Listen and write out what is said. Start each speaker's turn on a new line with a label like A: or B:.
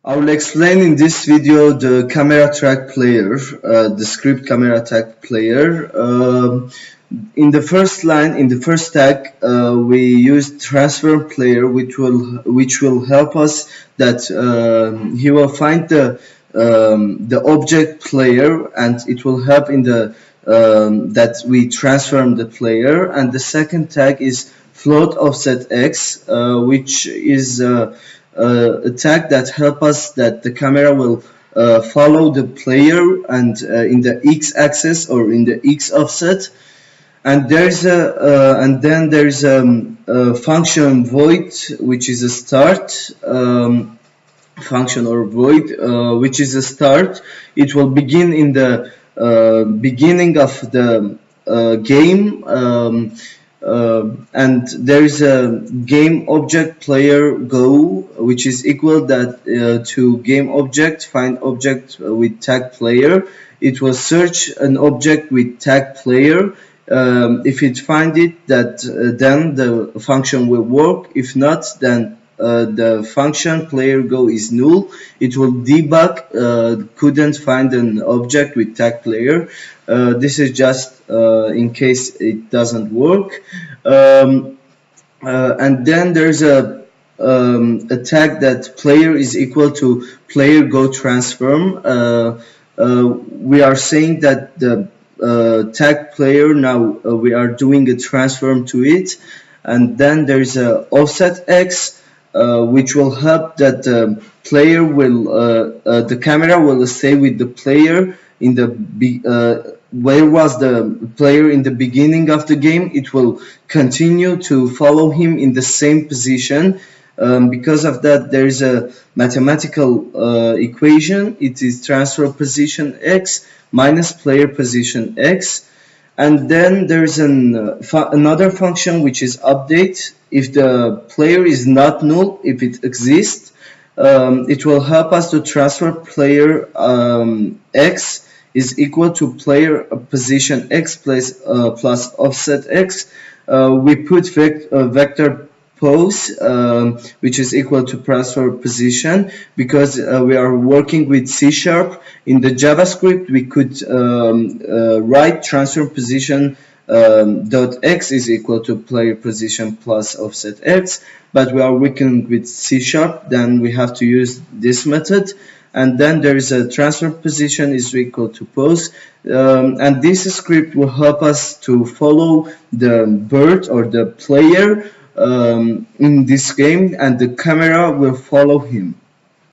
A: I will explain in this video the camera track player, the script camera track player. In the first line, in the first tag, we use transform player, which will help us that he will find the object player, and it will help in the that we transform the player. And the second tag is float offset x, which is a tag that help us that the camera will follow the player and in the x-axis or in the x offset. And then there's a function void, which is a start function, or void, which is a start. It will begin in the beginning of the game. And there is a game object player go, which is equal that to game object find object with tag player. It will search an object with tag player. If it find it, then the function will work. If not, then the function player go is null. It will debug couldn't find an object with tag player. This is just in case it doesn't work. And then there's a tag that player is equal to player go transform. We are saying that the tag player, now we are doing a transform to it. And then there's a offset x, which will help that the player will the camera will stay with the player in the where was the player in the beginning of the game. It will continue to follow him in the same position. Because of that, there is a mathematical equation. It is transfer position x minus player position x. And then there's another function which is update. If the player is not null, if it exists, it will help us to transfer player x is equal to player position x plus offset x. We put vector pose, which is equal to transfer position, because we are working with C#. In the JavaScript, we could write transfer position dot x is equal to player position plus offset x, but we are working with C#, then we have to use this method. And then there is a transfer position is equal to pose, and this script will help us to follow the bird or the player in this game, and the camera will follow him.